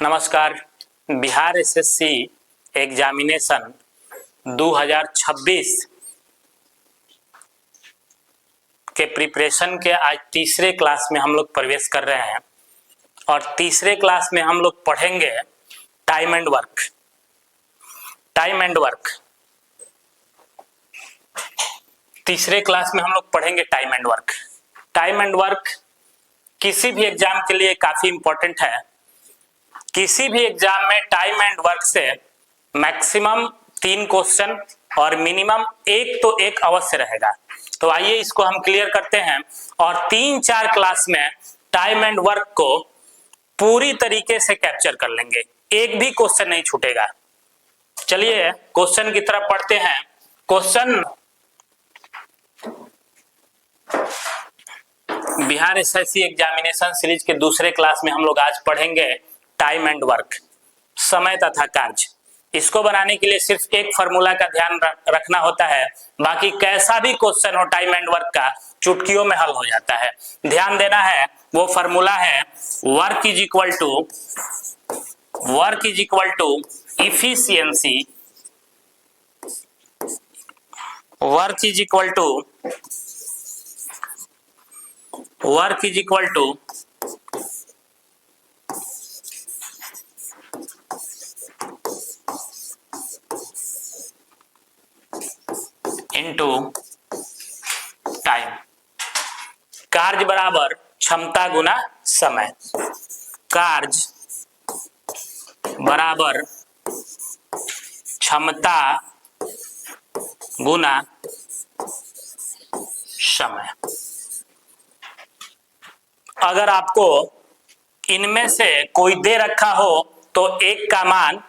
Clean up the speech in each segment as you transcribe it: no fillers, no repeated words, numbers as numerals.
नमस्कार। Bihar SSC examination 2026 के preparation के आज तीसरे क्लास में हम लोग प्रवेश कर रहे हैं और तीसरे क्लास में हम लोग पढ़ेंगे टाइम एंड वर्क। तीसरे क्लास में हम लोग पढ़ेंगे time and work. Time and work किसी भी एग्जाम के लिए काफी इंपॉर्टेंट है। किसी भी एग्जाम में टाइम एंड वर्क से मैक्सिमम 3 क्वेश्चन और मिनिमम एक अवश्य रहेगा। तो आइए इसको हम क्लियर करते हैं और 3-4 क्लास में टाइम एंड वर्क को पूरी तरीके से कैप्चर कर लेंगे, एक भी क्वेश्चन नहीं छूटेगा। चलिए क्वेश्चन की तरफ पढ़ते हैं। Question Bihar SSC examination series के दूसरे क्लास में हम लोग आज पढ़ेंगे टाइम एंड वर्क, समय तथा कार्य। इसको बनाने के लिए सिर्फ एक फार्मूला का ध्यान रखना होता है, बाकी कैसा भी क्वेश्चन हो टाइम एंड वर्क का चुटकियों में हल हो जाता है। ध्यान देना है, वो फार्मूला है work is equal to efficiency, work is equal to into time. कार्य बराबर क्षमता गुना समय। कार्य बराबर क्षमता गुना समय। अगर आपको इनमें से कोई दे रखा हो तो एक का मान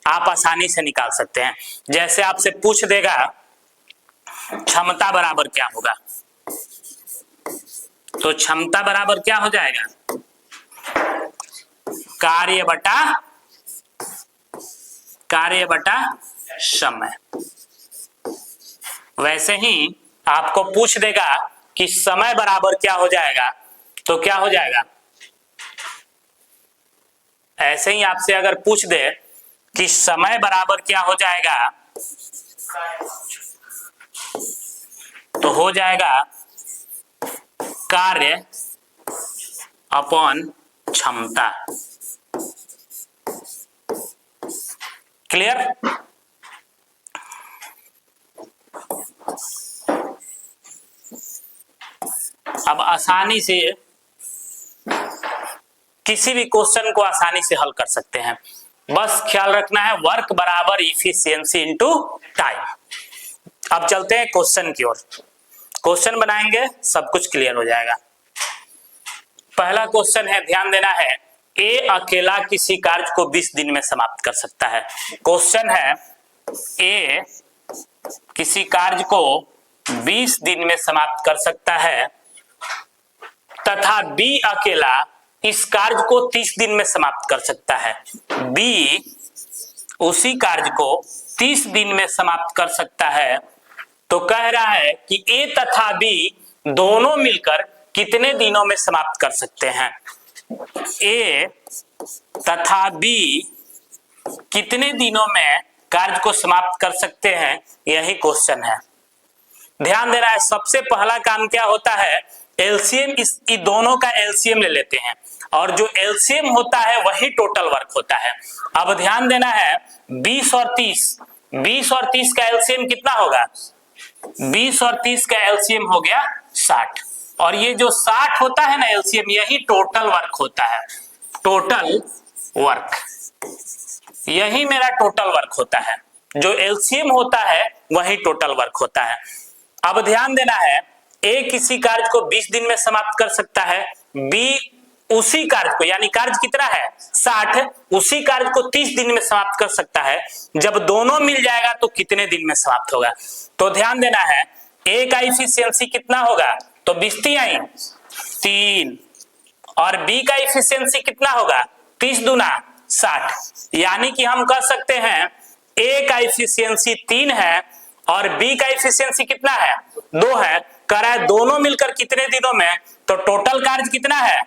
आप आसानी से निकाल सकते हैं। जैसे आपसे पूछ देगा क्षमता बराबर क्या होगा, तो क्षमता बराबर क्या हो जाएगा, कार्य बटा समय। वैसे ही आपको पूछ देगा कि समय बराबर क्या हो जाएगा, तो क्या हो जाएगा, ऐसे ही आपसे अगर पूछ दे कि समय बराबर क्या हो जाएगा, तो हो जाएगा कार्य अपॉन क्षमता। क्लियर? अब आसानी से किसी भी क्वेश्चन को आसानी से हल कर सकते हैं। बस ख्याल रखना है वर्क बराबर इफिशियंसी इनटू टाइम। अब चलते हैं क्वेश्चन की ओर। क्वेश्चन बनाएंगे, सब कुछ क्लियर हो जाएगा। पहला क्वेश्चन है, ध्यान देना है, ए अकेला किसी कार्य को 20 दिन में समाप्त कर सकता है। क्वेश्चन है, ए किसी कार्य को 20 दिन में समाप्त कर सकता है तथा बी अकेला इस कार्य को 30 दिन में समाप्त कर सकता है। बी उसी कार्य को 30 दिन में समाप्त कर सकता है। तो कह रहा है कि ए तथा बी दोनों मिलकर कितने दिनों में समाप्त कर सकते हैं। ए तथा बी कितने दिनों में कार्य को समाप्त कर सकते हैं, यही क्वेश्चन है। ध्यान देना है, सबसे पहला काम क्या होता है, एलसीएम, इस दोनों का एलसीएम ले लेते हैं और जो एलसीएम होता है वही टोटल वर्क होता है। अब ध्यान देना है, 20 और 30 का एलसीएम कितना होगा, 20 और 30 का एलसीएम हो गया 60, और ये जो 60 होता है ना एलसीएम, यही टोटल वर्क होता है। टोटल वर्क, यही मेरा टोटल वर्क होता है। जो एलसीएम होता है वही टोटल वर्क होता है। अब ध्यान देना है, ए किसी कार्य को 20 दिन में समाप्त कर सकता है, बी उसी कार्य को, यानी कार्य कितना है 60, उसी कार्य को 30 दिन में समाप्त कर सकता है। जब दोनों मिल जाएगा तो कितने दिन में समाप्त होगा। तो ध्यान देना है, ए का इफिशियंसी कितना होगा, तो 20 आई 3, और बी का इफिशियंसी कितना होगा, 30 दूना 60। यानी कि हम कह सकते हैं ए का इफिशियंसी 3 है और बी का इफिशियंसी कितना है, 2 है। कह रहा है दोनों मिलकर कितने दिनों में, तो टोटल कार्य कितना है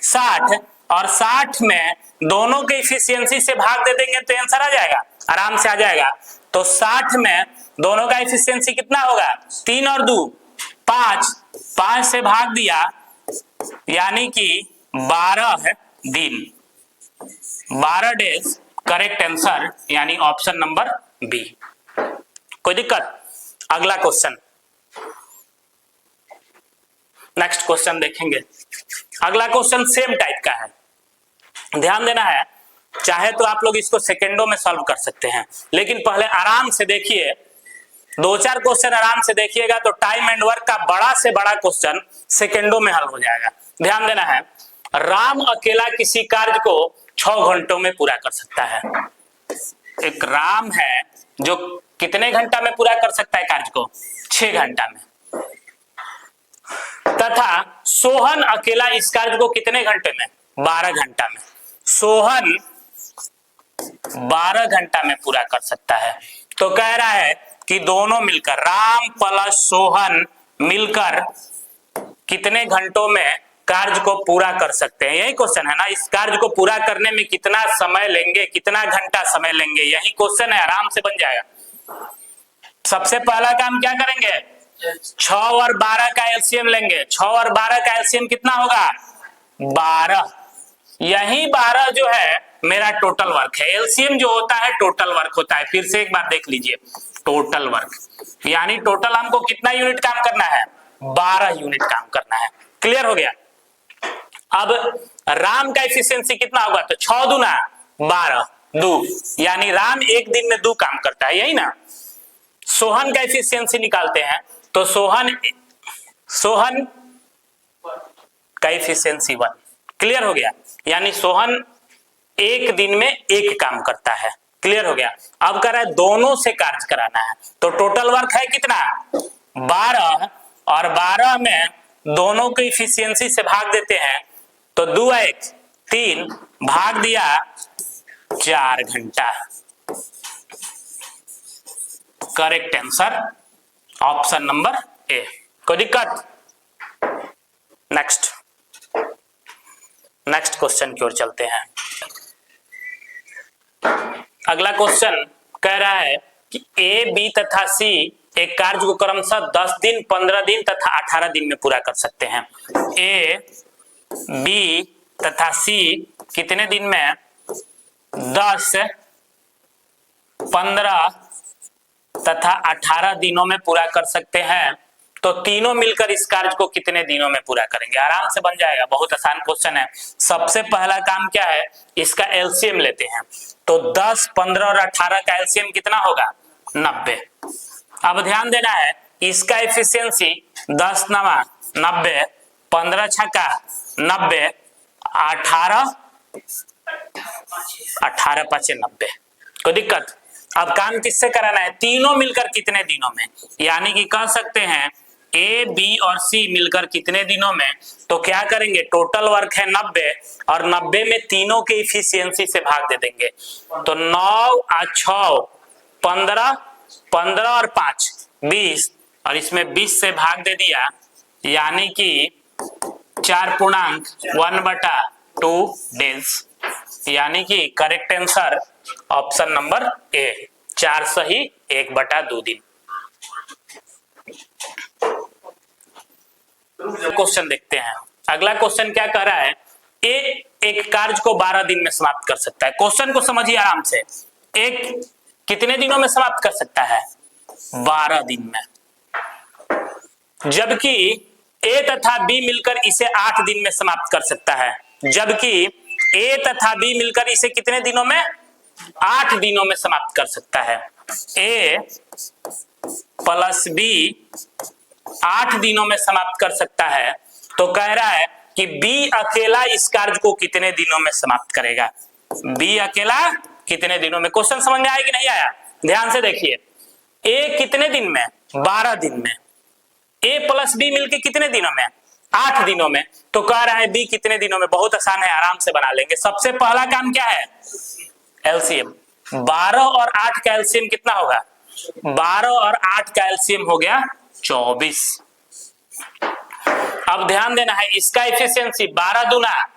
60, और 60 में दोनों के इफिशियंसी से भाग दे देंगे तो आंसर आ जाएगा, आराम से आ जाएगा। तो 60 में दोनों का इफिशियंसी कितना होगा, 3 और 2 5, 5 से भाग दिया यानी कि 12 दिन, 12 डेज। करेक्ट आंसर यानी ऑप्शन नंबर बी। कोई दिक्कत? अगला क्वेश्चन, नेक्स्ट क्वेश्चन देखेंगे। अगला क्वेश्चन सेम टाइप का है, ध्यान देना है। चाहे तो आप लोग इसको सेकेंडों में सॉल्व कर सकते हैं, लेकिन पहले आराम से देखिए, 2-4 क्वेश्चन आराम से देखिएगा तो टाइम एंड वर्क का बड़ा से बड़ा क्वेश्चन सेकेंडों में हल हो जाएगा। ध्यान देना है, राम अकेला किसी कार्य को 6 घंटों में पूरा कर सकता है। एक राम है जो कितने घंटा में पूरा कर सकता है कार्य को, 6 घंटा में। तथा सोहन अकेला इस कार्य को कितने घंटे में, 12 घंटा में। सोहन 12 घंटा में पूरा कर सकता है। तो कह रहा है कि दोनों मिलकर, राम प्लस सोहन मिलकर कितने घंटों में कार्य को पूरा कर सकते हैं। यही क्वेश्चन है ना, इस कार्य को पूरा करने में कितना समय लेंगे, कितना घंटा समय लेंगे, यही क्वेश्चन है, आराम से बन जाएगा। सबसे पहला काम क्या करेंगे, 6 और 12 का एलसीएम लेंगे। 6 और 12 का एलसीएम कितना होगा, 12। यही 12 जो है मेरा टोटल वर्क है। एलसीएम जो होता है टोटल वर्क होता है। फिर से एक बार देख लीजिए, टोटल वर्क यानी टोटल हमको कितना यूनिट काम करना है, 12 यूनिट काम करना है। क्लियर हो गया? अब राम का एफिशिएंसी कितना होगा, तो 6 दूना 12, 2 यानी राम एक दिन में 2 काम करता है, यही ना। सोहन का एफिशिएंसी निकालते हैं तो सोहन का एफिशिएंसी 1। क्लियर हो गया? यानी सोहन एक दिन में 1 काम करता है। क्लियर हो गया? अब कह रहा है दोनों से कार्य कराना है, तो टोटल वर्क है कितना, 12, और 12 में दोनों की इफिशियंसी से भाग देते हैं तो 2 1 3 भाग दिया 4 घंटा। Correct answer option number A. कोई दिक्कत? नेक्स्ट क्वेश्चन की ओर चलते हैं। अगला क्वेश्चन कह रहा है कि ए, बी तथा सी एक कार्य को क्रमशः 10 दिन, 15 दिन तथा 18 दिन में पूरा कर सकते हैं। ए, बी तथा सी कितने दिन में, 10, 15 तथा 18 दिनों में पूरा कर सकते हैं। तो तीनों मिलकर इस कार्य को कितने दिनों में पूरा करेंगे, आराम से बन जाएगा। बहुत आसान क्वेश्चन है। सबसे पहला काम क्या है, इसका एलसीएम लेते हैं। तो 10, 15 और 18 का एलसीएम कितना होगा, 90। अब ध्यान देना है, इसका एफिशिएंसी 10 9 90, 15 छक्का 90, 18 5 90। कोई दिक्कत? अब काम किससे कराना है, तीनों मिलकर कितने दिनों में, यानी कि कह सकते हैं ए, बी और सी मिलकर कितने दिनों में। तो क्या करेंगे, टोटल वर्क है 90 और 90 में तीनों के इफिशियंसी से भाग दे देंगे। तो 9 और 6 15, 15 और 5 20, और इसमें 20 से भाग दे दिया यानी कि 4.1/2 डेज। यानी कि correct answer option number A, 4 सही 1/2 दिन। क्वेश्चन देखते हैं। अगला क्वेश्चन क्या कह रहा है, ए एक कार्य को 12 दिन में समाप्त कर सकता है। क्वेश्चन को समझिए आराम से, एक कितने दिनों में समाप्त कर सकता है, 12 दिन में। जबकि ए तथा बी मिलकर इसे 8 दिन में समाप्त कर सकता है। जबकि ए तथा बी मिलकर इसे कितने दिनों में, 8 दिनों में समाप्त कर सकता है। ए प्लस बी 8 दिनों में समाप्त कर सकता है। तो कह रहा है कि बी अकेला इस कार्य को कितने दिनों में समाप्त करेगा, बी अकेला कितने दिनों में। क्वेश्चन समझ में आया कि नहीं आया, ध्यान से देखिए। ए कितने दिन में, 12 दिन में। ए प्लस बी मिलके कितने दिनों में, 8 दिनों में। तो कह रहा है बी कितने दिनों में। बहुत आसान है, आराम से बना लेंगे। सबसे पहला काम क्या है, एलसीएम। 12 और 8 का एलसीएम कितना होगा, 12 और 8 का एलसीएम हो गया 24। अब ध्यान देना है, इसका एफिशिएंसी 12 दूना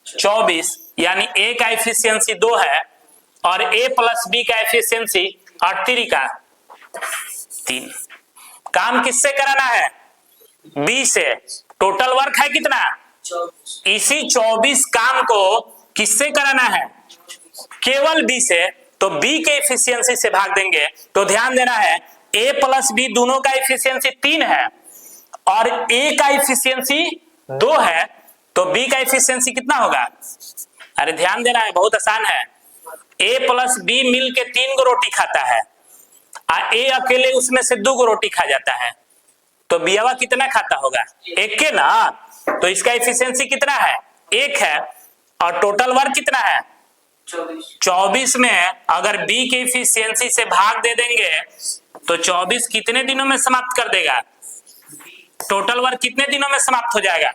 24, यानी ए का एफिशिएंसी 2 है और ए प्लस बी का एफिशिएंसी 38 का 3। काम किससे कराना है? बी से। टोटल वर्क है कितना? इसी 24 काम को किससे कराना है? केवल बी से। तो बी के एफिशिएंसी से भाग देंगे। तो ध्यान देना है, ए प्लस बी दोनों का एफिशिएंसी 3 है और ए का एफिशिएंसी 2 है, तो बी का एफिशिएंसी कितना होगा? अरे ध्यान देना है, बहुत आसान है। ए प्लस बी मिल के 3 को रोटी खाता है और ए अकेले उसमें से 2 को रोटी खा जाता है, तो बियावा कितना खाता होगा? 1 के ना। तो इसका एफिशिएंसी कितना है? 1 है और टोटल वर्क कितना है? 24 में अगर बी की एफिशिएंसी से भाग दे देंगे तो 24 कितने दिनों में समाप्त कर देगा? टोटल वर्क कितने दिनों में समाप्त हो जाएगा?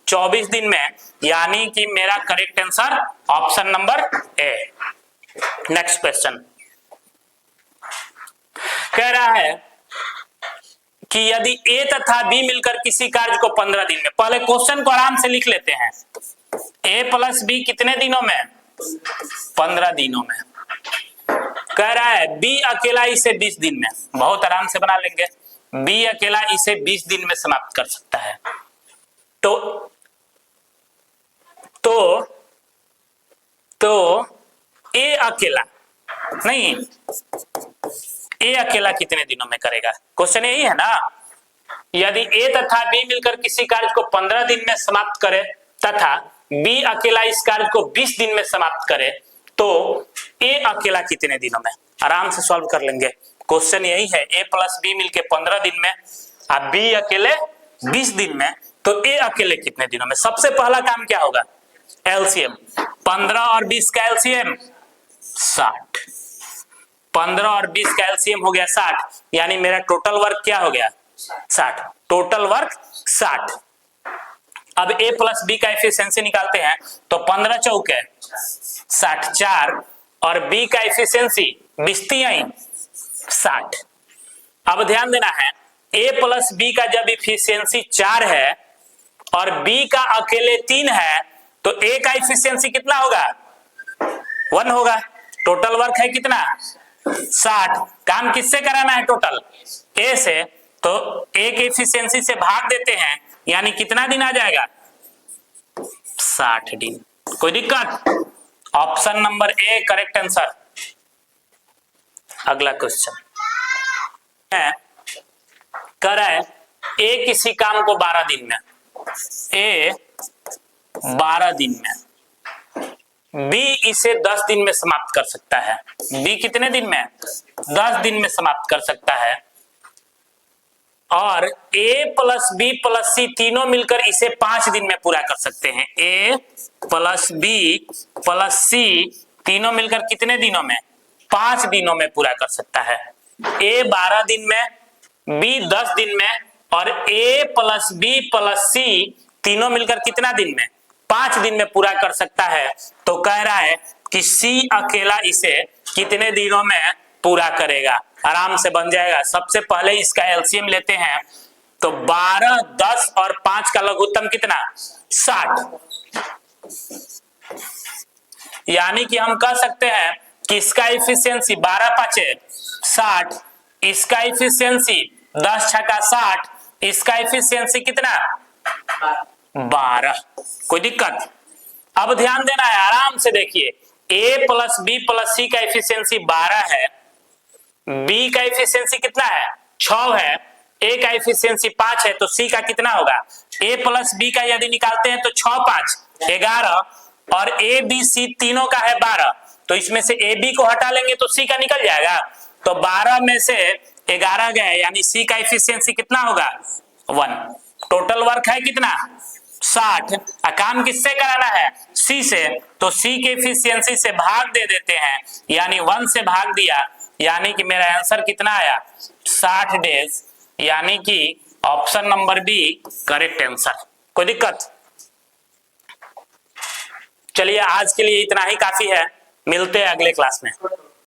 24 दिन में। यानी कि मेरा correct answer option number A. Next question कह रहा है कि यदि ए तथा बी मिलकर किसी कार्य को 15 दिन में, पहले क्वेश्चन को आराम से लिख लेते हैं। ए प्लस बी कितने दिनों में? 15 दिनों में। कह रहा है बी अकेला इसे 20 दिन में, बहुत आराम से बना लेंगे। बी अकेला इसे 20 दिन में समाप्त कर सकता है। तो ए अकेला नहीं, ए अकेला कितने दिनों में करेगा? क्वेश्चन यही है ना। यदि ए तथा बी मिलकर किसी कार्य को 15 दिन में समाप्त करे तथा बी अकेला इस कार्य को 20 दिन में समाप्त करे, तो ए अकेला कितने दिनों में? आराम से सॉल्व कर लेंगे। क्वेश्चन यही है, ए प्लस बी मिलके 15 दिन में और बी अकेले 20 दिन में, तो ए अकेले कितने दिनों में? सबसे पहला काम क्या होगा? एलसीएम। 15 और 20 का एलसीएम 60। 15 और 20 का एलसीएम हो गया 60, यानी मेरा टोटल वर्क क्या हो गया? 60। Total work 60। अब ए प्लस बी का एफिशिएंसी निकालते हैं तो 15 चौके 64 और बी का एफिशिएंसी 60। अब ध्यान देना है, ए प्लस बी का जब एफिशिएंसी 4 है और बी का अकेले 3 है, तो ए का एफिशिएंसी कितना होगा? 1 होगा। टोटल वर्क है कितना? 60। काम किससे कराना है? टोटल ए से। तो ए के एफिशिएंसी से भाग देते हैं, यानी कितना दिन आ जाएगा? 60 दिन। कोई दिक्कत? Option number A correct answer. अगला क्वेश्चन है, कर रहा है ए किसी काम को 12 दिन में, ए 12 दिन में, बी इसे 10 दिन में समाप्त कर सकता है। बी कितने दिन में? 10 दिन में समाप्त कर सकता है और ए प्लस बी प्लस सी तीनों मिलकर इसे 5 दिन में पूरा कर सकते हैं। ए प्लस बी प्लस सी तीनों मिलकर कितने दिनों में? 5 दिनों में पूरा कर सकता है। ए 12 दिन में, बी 10 दिन में और ए प्लस बी प्लस सी तीनों मिलकर कितना दिन में? 5 दिन में पूरा कर सकता है। तो कह रहा है कि सी अकेला इसे कितने दिनों में पूरा करेगा? आराम से बन जाएगा। सबसे पहले इसका एलसीएम लेते हैं, तो 12, 10 और 5 का लघुत्तम कितना? 60। यानी कि हम कह सकते हैं कि इसका एफिशिएंसी 12 पांचे 60, इसका एफिशिएंसी 10 छक्का 60, इसका एफिशिएंसी कितना? 12। कोई दिक्कत? अब ध्यान देना है, आराम से देखिए। ए प्लस बी प्लस सी का एफिशिएंसी 12 है, बी का एफिशिएंसी कितना है? 6 है, ए का एफिशिएंसी 5 है, तो सी का कितना होगा? ए प्लस बी का यदि निकालते हैं तो 6 5 11 और ए बी सी तीनों का है 12, तो इसमें से ए बी को हटा लेंगे तो सी का निकल जाएगा। तो 12 में से 11 गए, यानी सी का एफिशिएंसी कितना होगा? 1। टोटल वर्क है कितना? 60। काम किससे कराना है? सी से। तो सी के एफिशिएंसी से भाग दे देते हैं, यानी 1 से भाग दिया, यानी कि मेरा आंसर कितना आया? 60 डेज। यानी कि option number B correct answer. कोई दिक्कत? चलिए आज के लिए इतना ही काफी है, मिलते हैं अगले क्लास में।